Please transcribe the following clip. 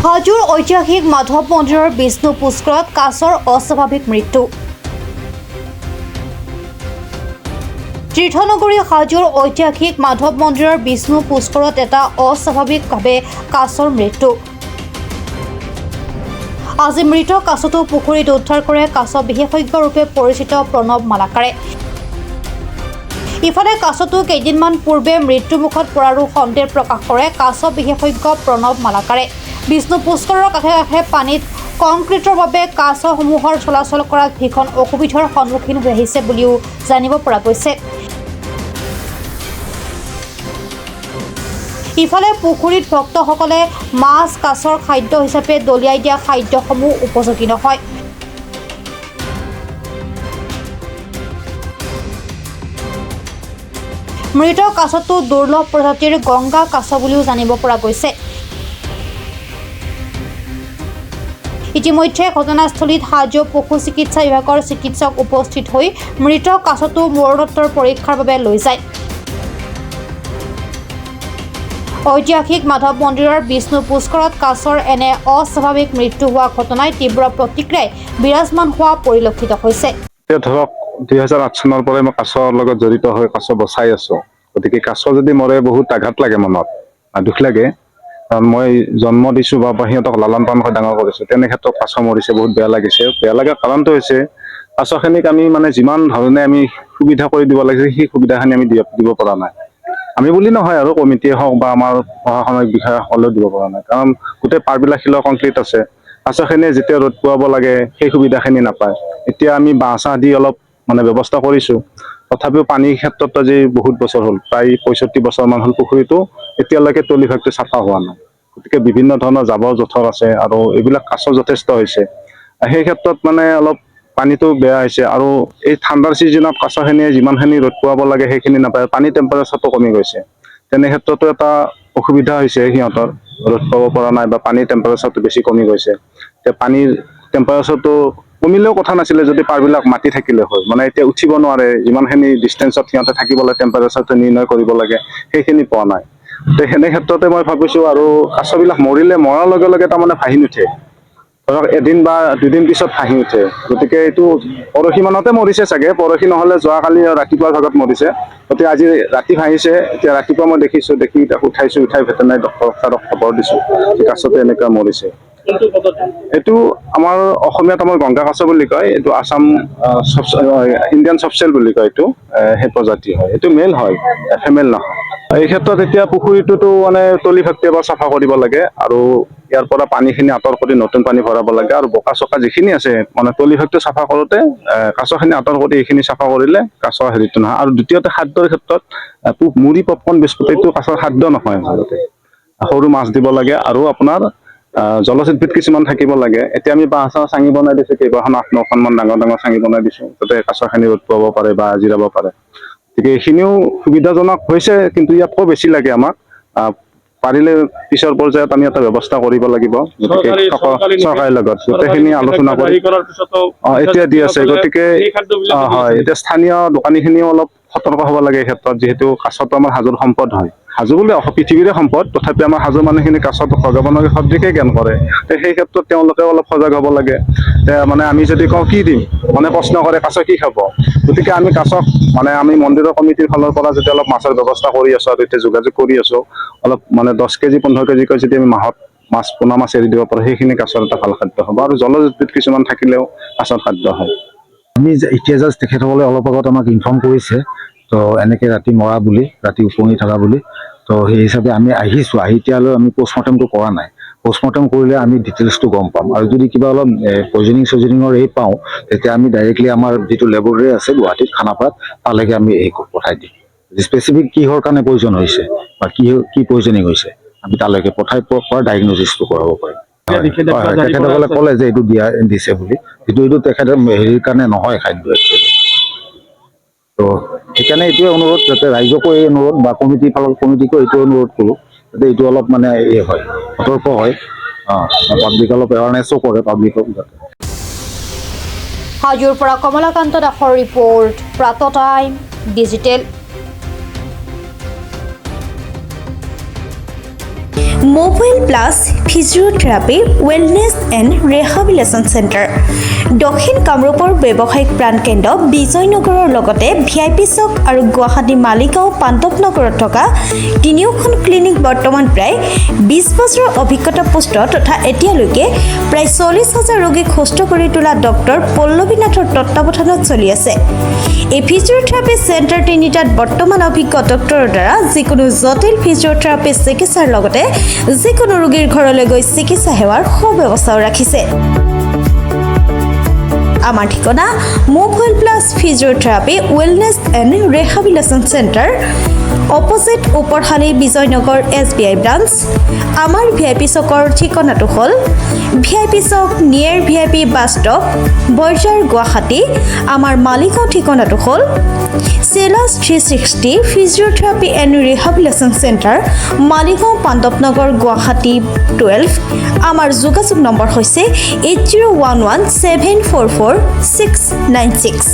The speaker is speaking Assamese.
হাজোৰ ঐতিহাসিক মাধৱ মন্দিৰৰ বিষ্ণু পুষ্কৰত কাছৰ অস্বাভাৱিক মৃত্যু। তীৰ্থনগৰী হাজোৰ ঐতিহাসিক মাধৱ মন্দিৰৰ বিষ্ণু পুষ্কৰত এটা অস্বাভাৱিকভাৱে কাছৰ মৃত্যু। আজি মৃত কাছটো পুখুৰীত উদ্ধাৰ কৰে কাছ বিশেষজ্ঞ ৰূপে পৰিচিত প্ৰণৱ মালাকাৰে। ইফালে কাছটো কেইদিনমান পূৰ্বে মৃত্যুমুখত পৰাৰো সন্দেহ প্ৰকাশ কৰে কাছ বিশেষজ্ঞ প্ৰণৱ মালাকাৰে। বিষ্ণু পুষ্কৰৰ কাষে কাষে পানীত কংক্ৰিটৰ বাবে কাছসমূহৰ চলাচল কৰাত ভীষণ অসুবিধাৰ সন্মুখীন হৈ আহিছে বুলিও জানিব পৰা গৈছে। ইফালে পুখুৰীত ভক্তসকলে মাছ কাছৰ খাদ্য হিচাপে দলিয়াই দিয়া খাদ্যসমূহ উপযোগী নহয়। মৃত কাছটো দুৰ্লভ প্ৰজাতিৰ গংগা কাছ বুলিও জানিব পৰা গৈছে। ইতিমধ্যে ঘটনাস্থলীত হাজো পশু চিকিৎসা বিভাগৰ চিকিৎসক উপস্থিত হৈ মৃত কাছটো মৰণোত্তৰ পৰীক্ষাৰ বাবে লৈ যায়। ঐতিহাসিক মাধৱ মন্দিৰৰ বিষ্ণু পুষ্কৰত কাছৰ এনে অস্বাভাৱিক মৃত্যু হোৱা ঘটনাই তীব্ৰ প্ৰতিক্ৰিয়াই বিৰাজমান হোৱা পৰিলক্ষিত হৈছে। ধৰক 2008 চনৰ পৰাই মই কাছৰ লগত জড়িত হৈ কাছ বচাই আছো। গতিকে কাছ যদি মৰে বহুত আঘাত লাগে, মনত দুখ লাগে। কাৰণ মই জন্ম দিছো বা সিহঁতক লালন পালন কৰি ডাঙৰ কৰিছো, তেনে ক্ষেত্ৰত কাছ মৰিছে, বহুত বেয়া লাগিছে। বেয়া লগাৰ কাৰণটো হৈছে কাছখিনিক আমি যিমান ধৰণে আমি সুবিধা কৰি দিব লাগিছে সেই সুবিধাখিনি আমি দিব পৰা নাই। আমি বুলি নহয় আৰু কমিটিয়ে হওক বা আমাৰ প্ৰশাসনিক বিষয়াসকলেও দিব পৰা নাই। কাৰণ গোটেই পাৰবিলাক শিলৰ কংক্ৰিট আছে। কাছখিনিয়ে যেতিয়া ৰ'দ পোৱাব লাগে সেই সুবিধাখিনি নাপায়। এতিয়া আমি বাঁহ চাহ দি অলপ ব্যৱস্থা কৰিছো, তথাপিও পানীৰ ক্ষেত্ৰত আজি বহুত বছৰ হ'ল, প্ৰায় 65 বছৰমান হ'ল পুখুৰীটো এতিয়ালৈকে তলিভাগটো চাফা হোৱা নাই। গতিকে বিভিন্ন ধৰণৰ জাবৰ জোথৰ আছে আৰু এইবিলাক কাছ যথেষ্ট হৈছে। সেই ক্ষেত্ৰত অলপ পানীটো বেয়া হৈছে আৰু এই ঠাণ্ডাৰ ছিজনত কাছখিনিয়ে যিমানখিনি ৰ'দ পোৱাব লাগে সেইখিনি নাপায়। পানীৰ টেম্পাৰেচাৰটো কমি গৈছে, তেনে ক্ষেত্ৰতো এটা অসুবিধা হৈছে। সিহঁতৰ ৰ'দ পাব পৰা নাই বা পানীৰ টেম্পাৰেচাৰটো বেছি কমি গৈছে। এতিয়া পানীৰ টেম্পাৰেচাৰটো কমিলেও কথা নাছিলে যদি পাৰবিলাক মাটি থাকিলে হয়। এতিয়া উঠিব নোৱাৰে, যিমানখিনি ডিষ্টেঞ্চত সিহঁতে থাকিবলৈ টেম্পাৰেচাৰটো নিৰ্ণয় কৰিব লাগে সেইখিনি পোৱা নাই। সেনে ক্ষেত্ৰতে মই ভাবিছো আৰু কাছবিলাক মৰাৰ লগে লগে ভাঁহি নুঠে। ধৰক এদিন বা দুদিন পিছত ভাঁহি উঠে। গতিকে এইটো পৰহি মানতে মৰিছে চাগে, পৰহি নহ'লে যোৱাকালি ৰাতিপুৱাৰ ভাগত মৰিছে। গতিকে আজি ৰাতি ভাঁহিছে। এতিয়া ৰাতিপুৱা মই দেখিছো, দেখি তাক উঠাই ভেটেনাৰী ডক্টৰক খবৰ দিছো কাছটো এনেকুৱা মৰিছে। এইটো আমাৰ অসমীয়াত আমাৰ গংগা কাছ বুলি কয়। এইটো আছাম ইণ্ডিয়ান চফচেল বুলি কয়। এইটো সেই প্ৰজাতি হয়। এইটো মেল হয়, ফিমেল নহয়। এই ক্ষেত্ৰত এতিয়া পুখুৰীটোতো তলিভাগটো এবাৰ চাফা কৰিব লাগে আৰু ইয়াৰ পৰা পানীখিনি আঁতৰ কৰি নতুন পানী ভৰাব লাগে আৰু বোকা চকা যিখিনি আছে তলিভাগটো চাফা কৰোঁতে কাছখিনি আঁতৰ কৰি এইখিনি চাফা কৰিলে কাছৰ হেৰিটো নহয়। আৰু দ্বিতীয়তে খাদ্যৰ ক্ষেত্ৰত মুড়ি পপকৰ্ণ বিস্কুট এইটো কাছৰ খাদ্য নহয়। আচলতে সৰু মাছ দিব লাগে আৰু আপোনাৰ জলচিদ্ভিদ কিছুমান থাকিব লাগে। এতিয়া আমি বাঁহ চাহ চাঙি বনাই দিছো, কেইবাখন 8-9খনমান ডাঙৰ ডাঙৰ চাঙি বনাই দিছো, যাতে কাছখিনি ৰ'দ পাব পাৰে বা জিৰাব পাৰে। গতিকে এইখিনিও সুবিধাজনক হৈছে, কিন্তু ইয়াতকৈ বেছি লাগে আমাক। পাৰিলে পিছৰ পৰ্যায়ত আমি এটা ব্যৱস্থা কৰিব লাগিব। গতিকে চৰকাৰৰ লগত গোটেইখিনি আলোচনা কৰি এতিয়া দি আছে। গতিকে হয়, এতিয়া স্থানীয় দোকানীখিনিও অলপ সতৰ্ক হ'ব লাগে এই ক্ষেত্ৰত। যিহেতু কাছটো আমাৰ হাজোৰ সম্পদ হয়। হাজো বুলি পৃথিৱীৰে সম্পদ, তথাপি আমাৰ হাজোৰ মানুহখিনি কাছটো ভগৱানৰ সদৃশে জ্ঞান কৰে। সেই ক্ষেত্ৰত তেওঁলোকে অলপ সজাগ হ'ব লাগে। আমি যদি কওঁ কি দিম, প্ৰশ্ন কৰে কাছ কি খাব। গতিকে আমি কাছক আমি মন্দিৰৰ কমিটিৰ ফালৰ পৰা যেতিয়া অলপ মাছৰ ব্যৱস্থা কৰি আছো আৰু এতিয়া যোগাযোগ কৰি আছো, অলপ 10 কেজি 15 কেজিকৈ যদি আমি মাহত পোনা মাছ এৰি দিব পাৰো, সেইখিনি কাছৰ এটা ভাল খাদ্য হ'ব। আৰু জলজীৱিত কিছুমান থাকিলেও কাছৰ খাদ্য হয়। আমি এতিয়া জাষ্ট তেখেতসকলে অলপ আগত আমাক ইনফৰ্ম কৰিছে, তো এনেকৈ ৰাতি মৰা বুলি, ৰাতি উপঙি থকা বুলি। তো সেই হিচাপে আমি আহিছোঁ। এতিয়ালৈ আমি পষ্টমৰ্টেমটো কৰা নাই। পষ্টমৰ্টেম কৰিলে আমি ডিটেইলছটো গম পাম। আৰু যদি কিবা অলপ পয়জনিঙৰ পাওঁ, তেতিয়া আমি ডাইৰেক্টলি আমাৰ যিটো লেবৰেটৰী আছে গুৱাহাটীত খানাপাৰাত, তালৈকে আমি পঠাই দিম। স্পেচিফিক কিহৰ কাৰণে পয়জন হৈছে বা কি পয়জনিং হৈছে, আমি তালৈকে পঠাই ডায়েগনচিছটো কৰাব পাৰিম। তেখেতসকলে ক'লে যে এইটো দিছে বুলি, এইটো তেখেতৰ হেৰিৰ কাৰণে নহয় খাদ্য একচুৱেলি। তো সেইকাৰণে এইটোৱে অনুৰোধ, যাতে ৰাইজকো এই অনুৰোধ বা কমিটিকো এইটো অনুৰোধ কৰোঁ, যাতে এইটো অলপ হয়, সতৰ্ক হয়। পাব্লিক অলপ এৱাৰনেছো কৰে পাব্লিকক। হাজোৰ পৰা কমলাকান্ত দাসৰ ৰিপৰ্ট, প্ৰাত time digital. Mobile plus physiotherapy wellness and rehabilitation centre দক্ষিণ কামৰূপৰ ব্যৱসায়িক প্ৰাণকেন্দ্ৰ বিজয়নগৰৰ লগতে VIP চক আৰু গুৱাহাটী মালিগাঁও পাণ্ডৱনগৰত থকা তিনিওখন ক্লিনিক বৰ্তমান প্ৰায় 20 বছৰৰ অভিজ্ঞতা পুষ্ট তথা এতিয়ালৈকে প্ৰায় 40,000 ৰোগীক সুস্থ কৰি তোলা ডক্টৰ পল্লৱী নাথৰ তত্ত্বাৱধানত চলি আছে। এই ফিজিঅ'থেৰাপি চেণ্টাৰ তিনিটাত বৰ্তমান অভিজ্ঞ ডক্টৰৰ দ্বাৰা যিকোনো জটিল ফিজিঅ'থেৰাপি চিকিৎসাৰ লগতে যিকোনো ৰোগীৰ ঘৰলৈ গৈ চিকিৎসা সেৱাৰ সুব্যৱস্থাও ৰাখিছে। আমাৰ ঠিকনা mobile plus physiotherapy wellness and rehabilitation centre opposite Uparshali Bijoynagar SBI branch. আমাৰ VIP চকৰ ঠিকনাটো হ'ল VIP Chowk near VIP bus stop Borjhar Guwahati. আমাৰ মালিগাঁও ঠিকনাটো হ'ল চেলাছ 360 physiotherapy and rehabilitation centre Maligaon Pandavnagar Guwahati 12। আমাৰ যোগাযোগ নম্বৰ হৈছে 8011744696।